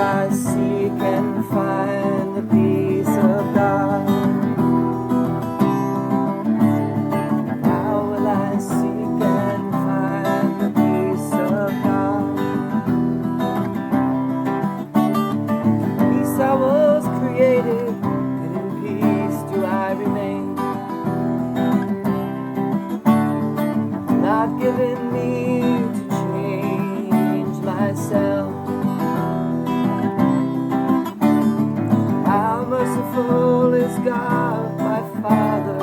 I seek and find the peace of God. How will I seek and find the peace of God? Peace I was created, and in peace do I remain. Not given me to change myself. How merciful is God, my Father,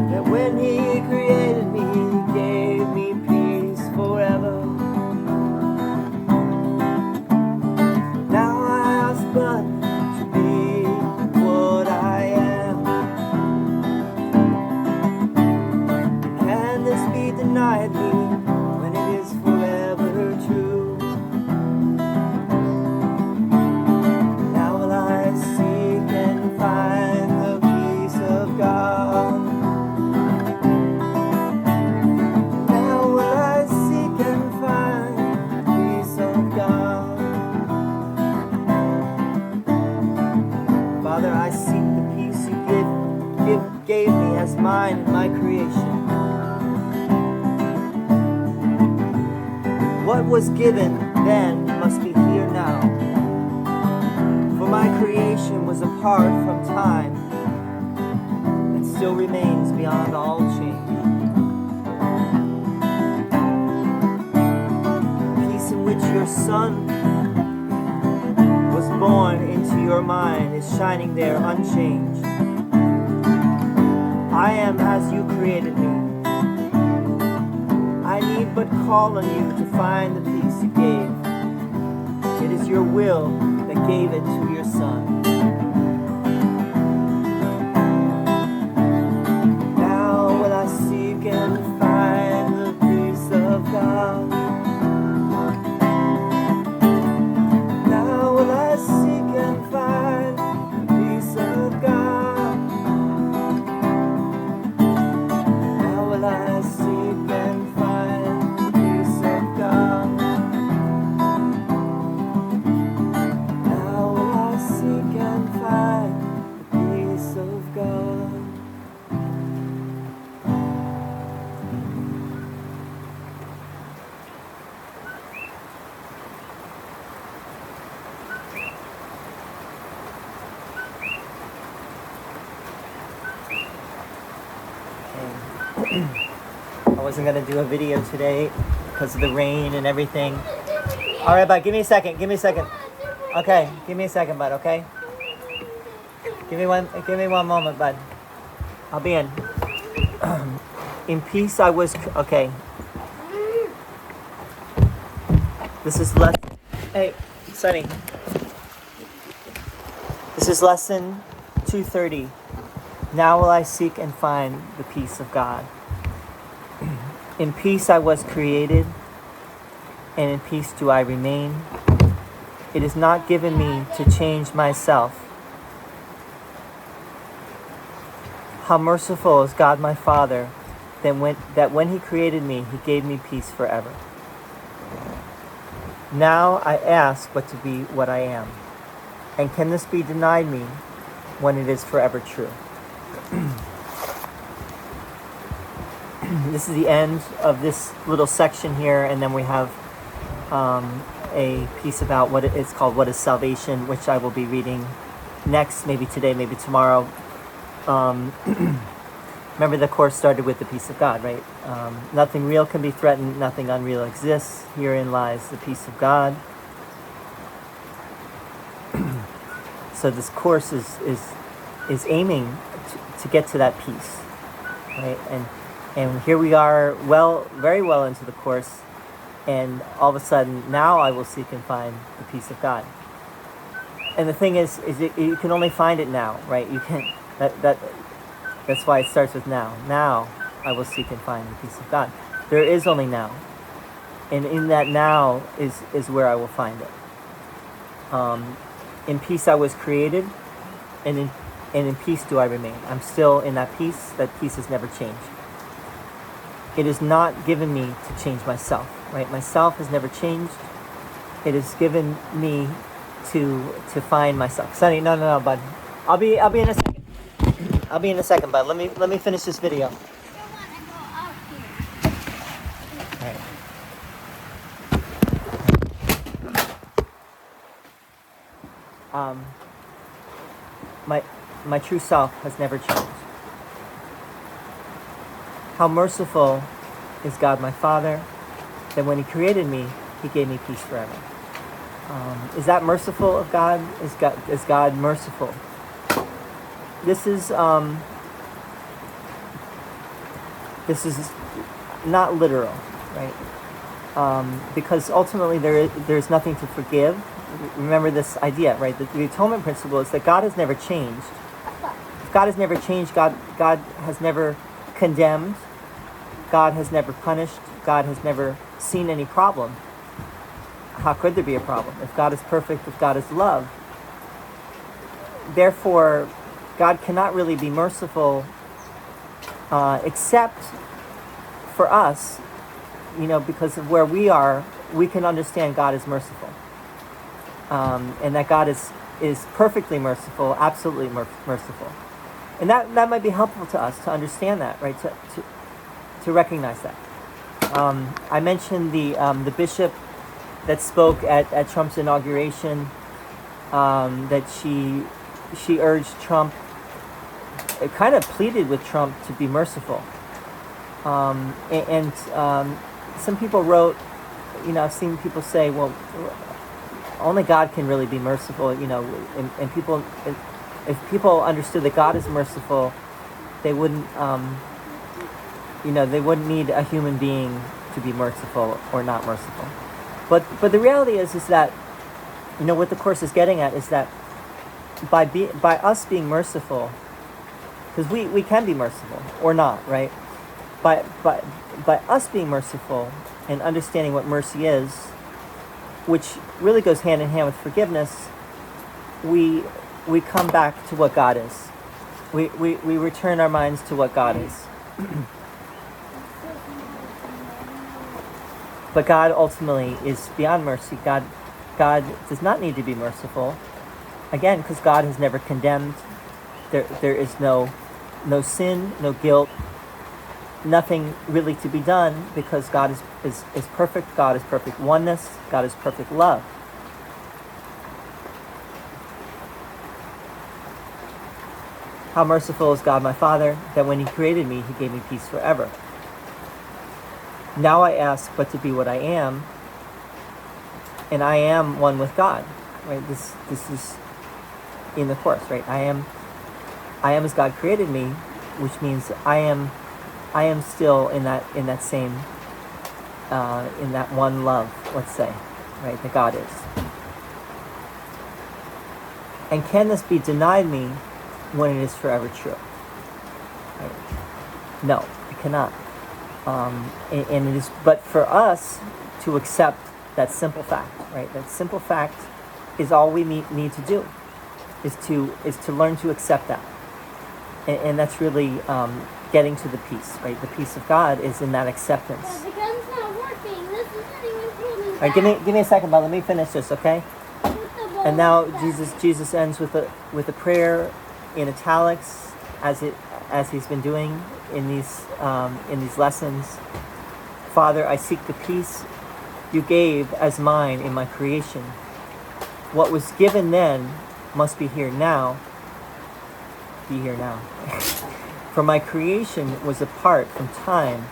that when He created me, He gave me peace forever. Now I ask but to be what I am. Can this be denied me when it is forever true? Father, I seek the peace you gave me as mine in my creation. What was given then must be here now. For my creation was apart from time and still remains beyond all change. Peace in which your Son was born into your mind is shining there unchanged. I am as you created me. I need but call on you to find the peace you gave. It is your will that gave it to your Son. Now will I seek and find the peace of God. Now will I seek and find the peace of God. Now will I seek and find the peace of God. Now will I seek and find the peace of God. I wasn't going to do a video today because of the rain and everything. All right, bud, give me a second. Okay, give me a second, bud, okay? Give me one moment, bud. I'll be in. In peace I was, okay. This is hey, Sonny. This is lesson 230. Now will I seek and find the peace of God. In peace I was created, and in peace do I remain. It is not given me to change myself. How merciful is God my Father, that when He created me, He gave me peace forever. Now I ask but to be what I am. And can this be denied me when it is forever true? This is the end of this little section here, and then we have a piece about what it's called, What is Salvation, which I will be reading next, maybe today, maybe tomorrow. Remember, the course started with the peace of God, right? Nothing real can be threatened, nothing unreal exists. Herein lies the peace of God. So this course is aiming to get to that peace, right? And here we are, very well into the course, and all of a sudden, now I will seek and find the peace of God. And the thing is you can only find it now, right? You can that's why it starts with now. Now I will seek and find the peace of God. There is only now, and in that now is where I will find it. In peace I was created, and in peace do I remain. I'm still in that peace. That peace has never changed. It is not given me to change myself, right? Myself has never changed. It is given me to find myself. Sonny, no, bud. I'll be in a second. I'll be in a second, bud. Let me finish this video. All right. My true self has never changed. How merciful is God my Father, that when He created me, He gave me peace forever. Is that merciful of God? Is God merciful? This is not literal, right? Because ultimately there's nothing to forgive. Remember this idea, right? The atonement principle is that God has never changed. If God has never changed, God has never condemned, God has never punished, God has never seen any problem. How could there be a problem? If God is perfect, if God is love, therefore God cannot really be merciful except for us, because of where we are, we can understand God is merciful. And that God is perfectly merciful, absolutely merciful. And that might be helpful to us to understand that, right? To recognize that. I mentioned the bishop that spoke at Trump's inauguration, that she urged Trump, it kind of pleaded with Trump to be merciful. And some people wrote, I've seen people say, well, only God can really be merciful, and people, if people understood that God is merciful, they wouldn't, they wouldn't need a human being to be merciful or not merciful. But the reality is that, what the Course is getting at is that by us being merciful, because we can be merciful or not, right? By us being merciful and understanding what mercy is, which really goes hand in hand with forgiveness, we come back to what God is. We return our minds to what God is. But God ultimately is beyond mercy. God does not need to be merciful. Again, because God has never condemned. There is no sin, no guilt, nothing really to be done, because God is perfect. God is perfect oneness. God is perfect love. How merciful is God my Father, that when He created me, He gave me peace forever. Now I ask but to be what I am, and I am one with God. Right? This is in the Course, right? I am as God created me, which means I am still in that same in that one love, let's say, right, that God is. And can this be denied me when it is forever true? Right? No, it cannot. And it is but for us to accept that simple fact, right? That simple fact is all we need to do, is to learn to accept that. And that's really getting to the peace, right? The peace of God is in that acceptance. The gun's not working. This isn't even pulling All right, give me a second, but let me finish this, okay? And now Jesus ends with a prayer in italics, as he's been doing in these lessons. Father, I seek the peace you gave as mine in my creation. What was given then must be here now. Be here now. For my creation was apart from time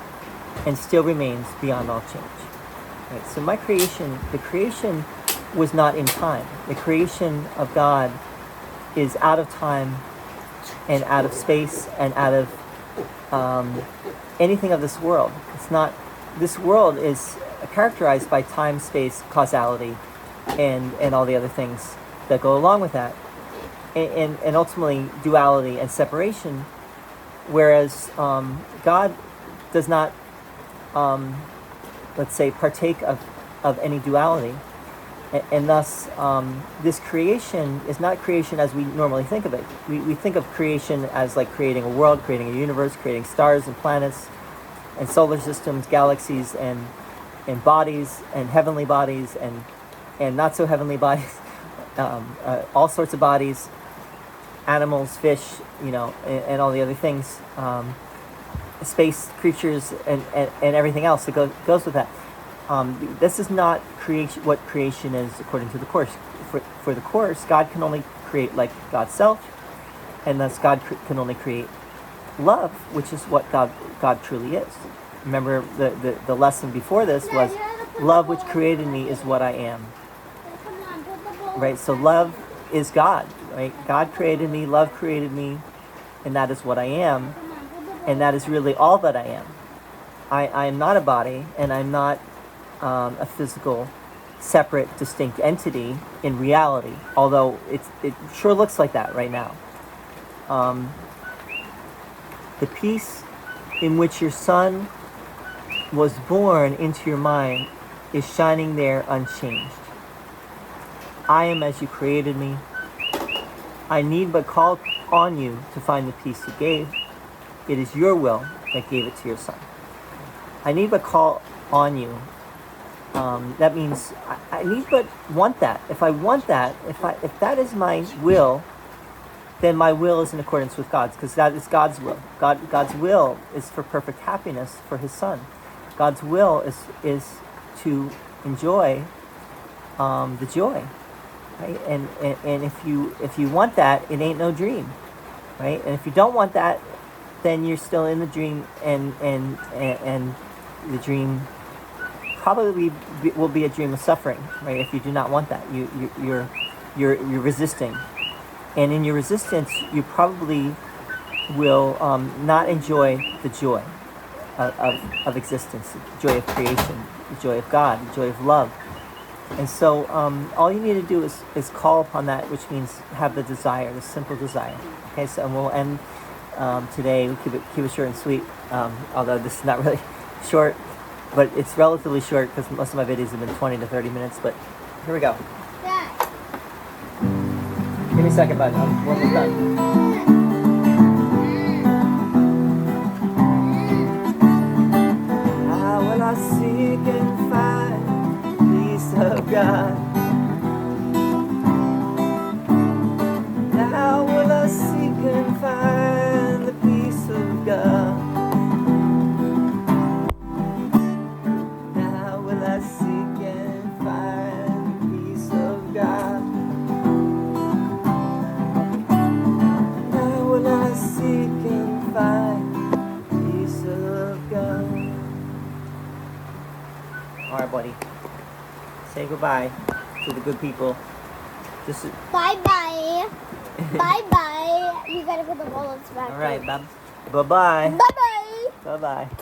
and still remains beyond all change. Right? So my creation, the creation was not in time. The creation of God is out of time and out of space and out of anything of this world. It's not. This world is characterized by time, space, causality, and all the other things that go along with that, and ultimately duality and separation. Whereas God does not, let's say, partake of any duality. And thus, this creation is not creation as we normally think of it. We think of creation as like creating a world, creating a universe, creating stars and planets and solar systems, galaxies and bodies and heavenly bodies and not so heavenly bodies, all sorts of bodies, animals, fish, and all the other things, space creatures and everything else that goes with that. This is not what creation is according to the Course. For the Course, God can only create like God's self, and thus God can only create love, which is what God truly is. Remember, the lesson before this was, love which created me is what I am. Right? So love is God. Right? God created me, love created me, and that is what I am, and that is really all that I am. I am not a body, and I'm not a physical, separate, distinct entity in reality, although it sure looks like that right now. The peace in which your Son was born into your mind is shining there unchanged. I am as you created me. I need but call on you to find the peace you gave. It is your will that gave it to your Son. I need but call on you. That means I need but want that. If I want that, if that is my will, then my will is in accordance with God's, because that is God's will. God's will is for perfect happiness for His Son. God's will is to enjoy the joy, right? And if you want that, it ain't no dream, right? And if you don't want that, then you're still in the dream, and the dream probably will be a dream of suffering, right? If you do not want that, you're resisting, and in your resistance, you probably will not enjoy the joy of existence, the joy of creation, the joy of God, the joy of love. And so all you need to do is call upon that, which means have the desire, the simple desire. Okay, so we'll end today. We keep it short and sweet, although this is not really short, but it's relatively short because most of my videos have been 20 to 30 minutes. But here we go. Dad. Give me a second, bud. I'm almost done. How will I seek and find peace of God? How will I seek and find the peace of God? How will I seek and find peace of God? How will I seek and find peace of God? All right, buddy. Say goodbye to the good people. Just Bye-bye. Bye-bye. You gotta put the wallets back. all right, bye. Bye-bye. Bye-bye. Bye-bye.